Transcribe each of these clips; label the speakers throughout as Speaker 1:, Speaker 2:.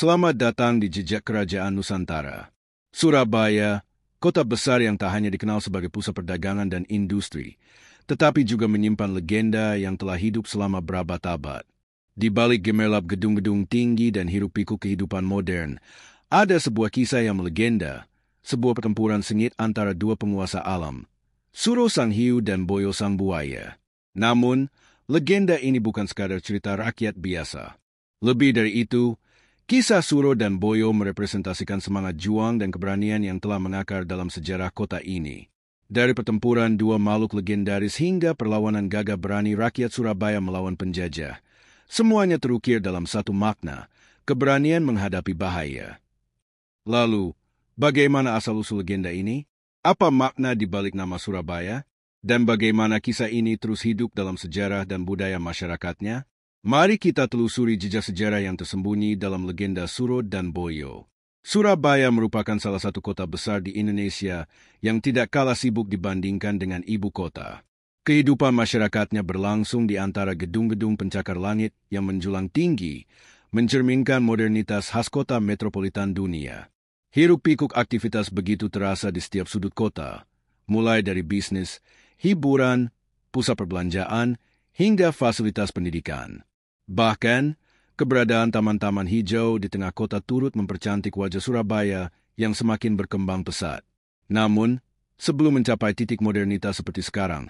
Speaker 1: Selamat datang di Jejak Kerajaan Nusantara. Surabaya, kota besar yang tak hanya dikenal sebagai pusat perdagangan dan industri, tetapi juga menyimpan legenda yang telah hidup selama berabad-abad. Di balik gemerlap gedung-gedung tinggi dan hiruk-pikuk kehidupan modern, ada sebuah kisah yang melegenda, sebuah pertempuran sengit antara dua penguasa alam, Suro Sang Hiu dan Boyo Sang Buaya. Namun, legenda ini bukan sekadar cerita rakyat biasa. Lebih dari itu, kisah Suro dan Boyo merepresentasikan semangat juang dan keberanian yang telah mengakar dalam sejarah kota ini. Dari pertempuran dua makhluk legendaris hingga perlawanan gagah berani rakyat Surabaya melawan penjajah, semuanya terukir dalam satu makna, keberanian menghadapi bahaya. Lalu, bagaimana asal-usul legenda ini? Apa makna di balik nama Surabaya? Dan bagaimana kisah ini terus hidup dalam sejarah dan budaya masyarakatnya? Mari kita telusuri jejak sejarah yang tersembunyi dalam legenda Suro dan Boyo. Surabaya merupakan salah satu kota besar di Indonesia yang tidak kalah sibuk dibandingkan dengan ibu kota. Kehidupan masyarakatnya berlangsung di antara gedung-gedung pencakar langit yang menjulang tinggi, mencerminkan modernitas khas kota metropolitan dunia. Hiruk-pikuk aktivitas begitu terasa di setiap sudut kota, mulai dari bisnis, hiburan, pusat perbelanjaan, hingga fasilitas pendidikan. Bahkan, keberadaan taman-taman hijau di tengah kota turut mempercantik wajah Surabaya yang semakin berkembang pesat. Namun, sebelum mencapai titik modernitas seperti sekarang,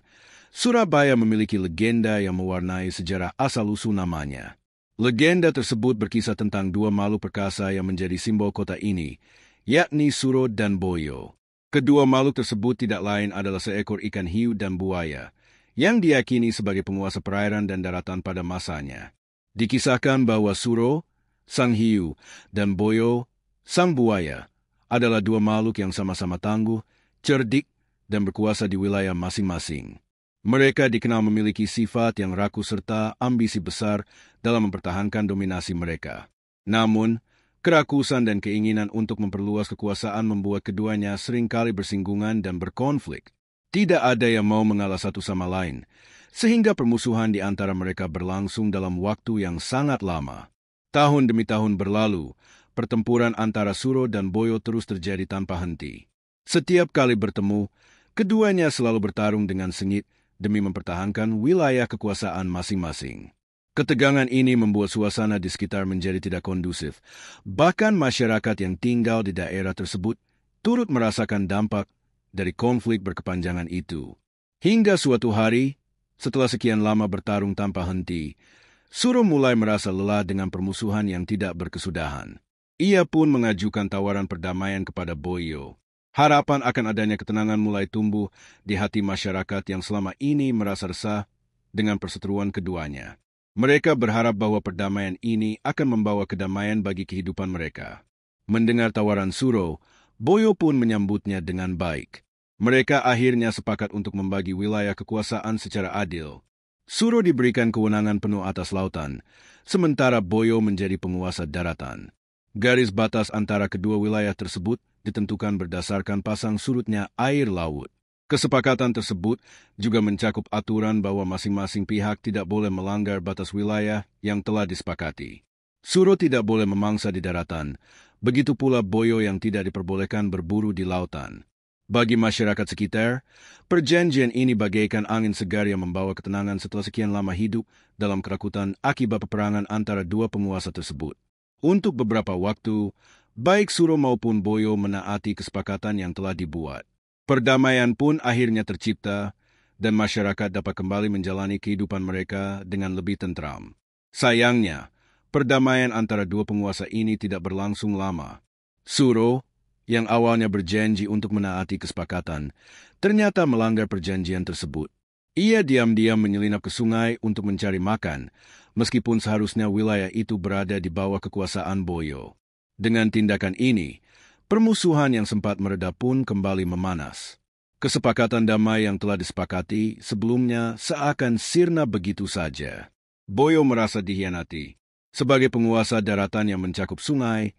Speaker 1: Surabaya memiliki legenda yang mewarnai sejarah asal-usul namanya. Legenda tersebut berkisah tentang dua makhluk perkasa yang menjadi simbol kota ini, yakni Suro dan Boyo. Kedua makhluk tersebut tidak lain adalah seekor ikan hiu dan buaya, yang diyakini sebagai penguasa perairan dan daratan pada masanya. Dikisahkan bahwa Suro, Sang Hiu, dan Boyo, Sang Buaya, adalah dua makhluk yang sama-sama tangguh, cerdik, dan berkuasa di wilayah masing-masing. Mereka dikenal memiliki sifat yang rakus serta ambisi besar dalam mempertahankan dominasi mereka. Namun, kerakusan dan keinginan untuk memperluas kekuasaan membuat keduanya seringkali bersinggungan dan berkonflik. Tidak ada yang mau mengalah satu sama lain, sehingga permusuhan di antara mereka berlangsung dalam waktu yang sangat lama. Tahun demi tahun berlalu, pertempuran antara Suro dan Boyo terus terjadi tanpa henti. Setiap kali bertemu, keduanya selalu bertarung dengan sengit demi mempertahankan wilayah kekuasaan masing-masing. Ketegangan ini membuat suasana di sekitar menjadi tidak kondusif. Bahkan masyarakat yang tinggal di daerah tersebut turut merasakan dampak dari konflik berkepanjangan itu. Hingga suatu hari, setelah sekian lama bertarung tanpa henti, Suro mulai merasa lelah dengan permusuhan yang tidak berkesudahan. Ia pun mengajukan tawaran perdamaian kepada Boyo. Harapan akan adanya ketenangan mulai tumbuh di hati masyarakat yang selama ini merasa resah dengan perseteruan keduanya. Mereka berharap bahwa perdamaian ini akan membawa kedamaian bagi kehidupan mereka. Mendengar tawaran Suro, Boyo pun menyambutnya dengan baik. Mereka akhirnya sepakat untuk membagi wilayah kekuasaan secara adil. Suro diberikan kewenangan penuh atas lautan, sementara Boyo menjadi penguasa daratan. Garis batas antara kedua wilayah tersebut ditentukan berdasarkan pasang surutnya air laut. Kesepakatan tersebut juga mencakup aturan bahwa masing-masing pihak tidak boleh melanggar batas wilayah yang telah disepakati. Suro tidak boleh memangsa di daratan, begitu pula Boyo yang tidak diperbolehkan berburu di lautan. Bagi masyarakat sekitar, perjanjian ini bagaikan angin segar yang membawa ketenangan setelah sekian lama hidup dalam kerakutan akibat peperangan antara dua penguasa tersebut. Untuk beberapa waktu, baik Suro maupun Boyo menaati kesepakatan yang telah dibuat. Perdamaian pun akhirnya tercipta, dan masyarakat dapat kembali menjalani kehidupan mereka dengan lebih tentram. Sayangnya, perdamaian antara dua penguasa ini tidak berlangsung lama. Suro, yang awalnya berjanji untuk menaati kesepakatan, ternyata melanggar perjanjian tersebut. Ia diam-diam menyelinap ke sungai untuk mencari makan, meskipun seharusnya wilayah itu berada di bawah kekuasaan Boyo. Dengan tindakan ini, permusuhan yang sempat mereda pun kembali memanas. Kesepakatan damai yang telah disepakati sebelumnya seakan sirna begitu saja. Boyo merasa dikhianati. Sebagai penguasa daratan yang mencakup sungai,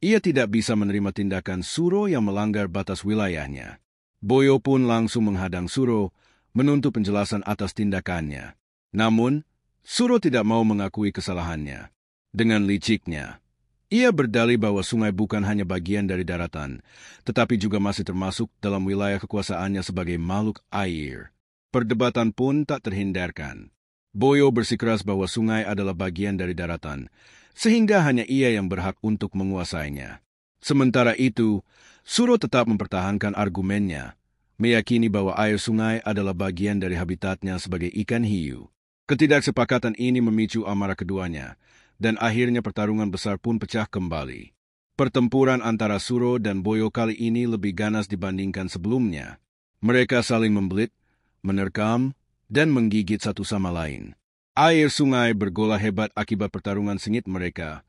Speaker 1: ia tidak bisa menerima tindakan Suro yang melanggar batas wilayahnya. Boyo pun langsung menghadang Suro, menuntut penjelasan atas tindakannya. Namun, Suro tidak mau mengakui kesalahannya. Dengan liciknya, Ia berdalih bahwa sungai bukan hanya bagian dari daratan, tetapi juga masih termasuk dalam wilayah kekuasaannya sebagai makhluk air. Perdebatan pun tak terhindarkan. Boyo bersikeras bahwa sungai adalah bagian dari daratan, sehingga hanya ia yang berhak untuk menguasainya. Sementara itu, Suro tetap mempertahankan argumennya, meyakini bahwa air sungai adalah bagian dari habitatnya sebagai ikan hiu. Ketidaksepakatan ini memicu amarah keduanya, dan akhirnya pertarungan besar pun pecah kembali. Pertempuran antara Suro dan Boyo kali ini lebih ganas dibandingkan sebelumnya. Mereka saling membelit, menerkam, dan menggigit satu sama lain. Air sungai bergolak hebat akibat pertarungan sengit mereka,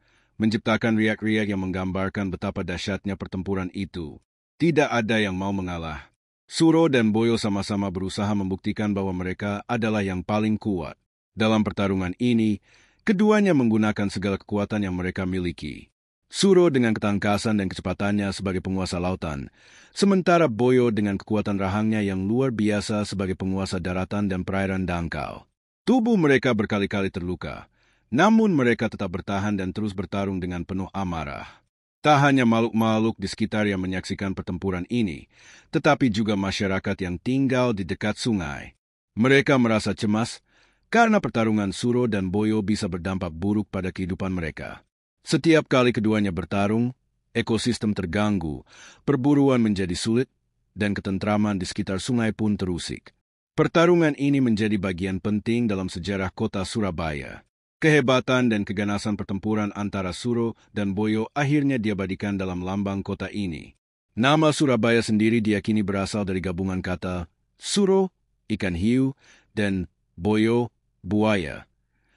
Speaker 1: menciptakan riak-riak yang menggambarkan betapa dahsyatnya pertempuran itu. Tidak ada yang mau mengalah. Suro dan Boyo sama-sama berusaha membuktikan bahwa mereka adalah yang paling kuat. Dalam pertarungan ini, keduanya menggunakan segala kekuatan yang mereka miliki. Suro dengan ketangkasan dan kecepatannya sebagai penguasa lautan, sementara Boyo dengan kekuatan rahangnya yang luar biasa sebagai penguasa daratan dan perairan dangkal. Tubuh mereka berkali-kali terluka, namun mereka tetap bertahan dan terus bertarung dengan penuh amarah. Tak hanya makhluk-makhluk di sekitar yang menyaksikan pertempuran ini, tetapi juga masyarakat yang tinggal di dekat sungai. Mereka merasa cemas, karena pertarungan Suro dan Boyo bisa berdampak buruk pada kehidupan mereka. Setiap kali keduanya bertarung, ekosistem terganggu, perburuan menjadi sulit, dan ketentraman di sekitar sungai pun terusik. Pertarungan ini menjadi bagian penting dalam sejarah kota Surabaya. Kehebatan dan keganasan pertempuran antara Suro dan Boyo akhirnya diabadikan dalam lambang kota ini. Nama Surabaya sendiri diyakini berasal dari gabungan kata Suro, ikan hiu, dan Boyo, buaya.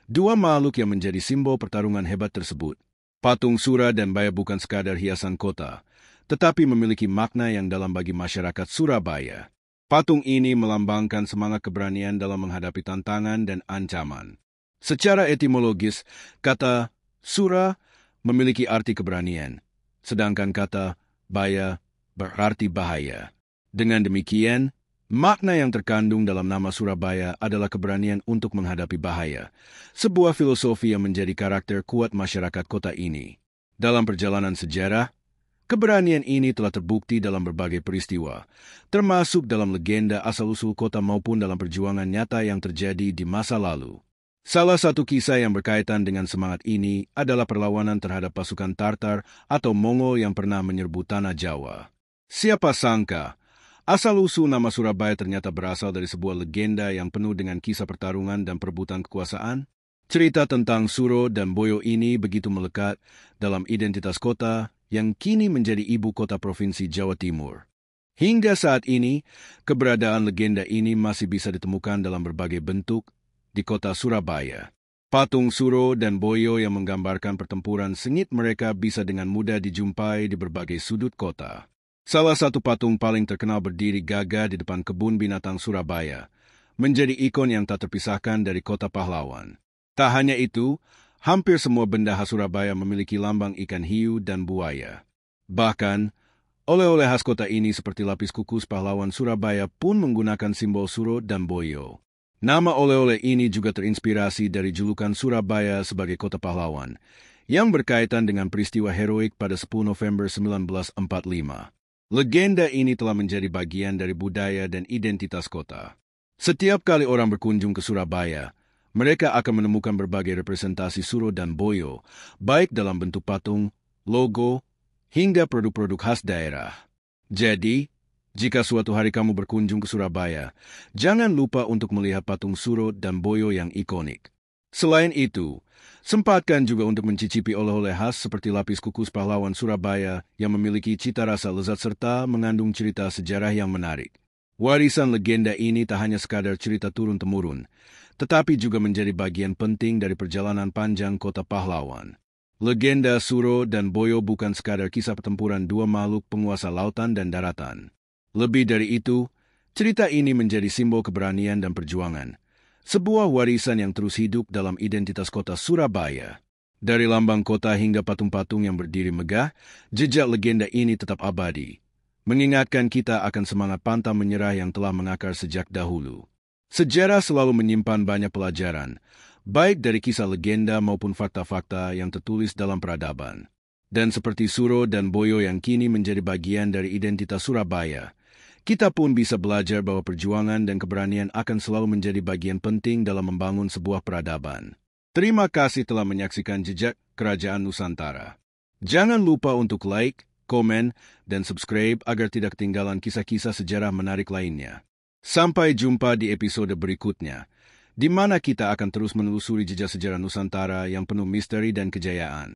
Speaker 1: Dua makhluk yang menjadi simbol pertarungan hebat tersebut. Patung Sura dan Baya bukan sekadar hiasan kota, tetapi memiliki makna yang dalam bagi masyarakat Surabaya. Patung ini melambangkan semangat keberanian dalam menghadapi tantangan dan ancaman. Secara etimologis, kata Sura memiliki arti keberanian, sedangkan kata Baya berarti bahaya. Dengan demikian, makna yang terkandung dalam nama Surabaya adalah keberanian untuk menghadapi bahaya, sebuah filosofi yang menjadi karakter kuat masyarakat kota ini. Dalam perjalanan sejarah, keberanian ini telah terbukti dalam berbagai peristiwa, termasuk dalam legenda asal-usul kota maupun dalam perjuangan nyata yang terjadi di masa lalu. Salah satu kisah yang berkaitan dengan semangat ini adalah perlawanan terhadap pasukan Tartar atau Mongol yang pernah menyerbu tanah Jawa. Siapa sangka, asal-usul nama Surabaya ternyata berasal dari sebuah legenda yang penuh dengan kisah pertarungan dan perebutan kekuasaan. Cerita tentang Suro dan Boyo ini begitu melekat dalam identitas kota yang kini menjadi ibu kota Provinsi Jawa Timur. Hingga saat ini, keberadaan legenda ini masih bisa ditemukan dalam berbagai bentuk di kota Surabaya. Patung Suro dan Boyo yang menggambarkan pertempuran sengit mereka bisa dengan mudah dijumpai di berbagai sudut kota. Salah satu patung paling terkenal berdiri gagah di depan kebun binatang Surabaya, menjadi ikon yang tak terpisahkan dari kota pahlawan. Tak hanya itu, hampir semua benda khas Surabaya memiliki lambang ikan hiu dan buaya. Bahkan, oleh-oleh khas kota ini seperti lapis kukus pahlawan Surabaya pun menggunakan simbol Suro dan Boyo. Nama oleh-oleh ini juga terinspirasi dari julukan Surabaya sebagai kota pahlawan, yang berkaitan dengan peristiwa heroik pada 10 November 1945. Legenda ini telah menjadi bagian dari budaya dan identitas kota. Setiap kali orang berkunjung ke Surabaya, mereka akan menemukan berbagai representasi Suro dan Boyo, baik dalam bentuk patung, logo, hingga produk-produk khas daerah. Jadi, jika suatu hari kamu berkunjung ke Surabaya, jangan lupa untuk melihat patung Suro dan Boyo yang ikonik. Selain itu, sempatkan juga untuk mencicipi oleh-oleh khas seperti lapis kukus pahlawan Surabaya yang memiliki cita rasa lezat serta mengandung cerita sejarah yang menarik. Warisan legenda ini tak hanya sekadar cerita turun-temurun, tetapi juga menjadi bagian penting dari perjalanan panjang kota pahlawan. Legenda Suro dan Boyo bukan sekadar kisah pertempuran dua makhluk penguasa lautan dan daratan. Lebih dari itu, cerita ini menjadi simbol keberanian dan perjuangan, sebuah warisan yang terus hidup dalam identitas kota Surabaya. Dari lambang kota hingga patung-patung yang berdiri megah, jejak legenda ini tetap abadi, mengingatkan kita akan semangat pantang menyerah yang telah mengakar sejak dahulu. Sejarah selalu menyimpan banyak pelajaran, baik dari kisah legenda maupun fakta-fakta yang tertulis dalam peradaban. Dan seperti Suro dan Boyo yang kini menjadi bagian dari identitas Surabaya, kita pun bisa belajar bahwa perjuangan dan keberanian akan selalu menjadi bagian penting dalam membangun sebuah peradaban. Terima kasih telah menyaksikan Jejak Kerajaan Nusantara. Jangan lupa untuk like, komen, dan subscribe agar tidak ketinggalan kisah-kisah sejarah menarik lainnya. Sampai jumpa di episode berikutnya, di mana kita akan terus menelusuri jejak sejarah Nusantara yang penuh misteri dan kejayaan.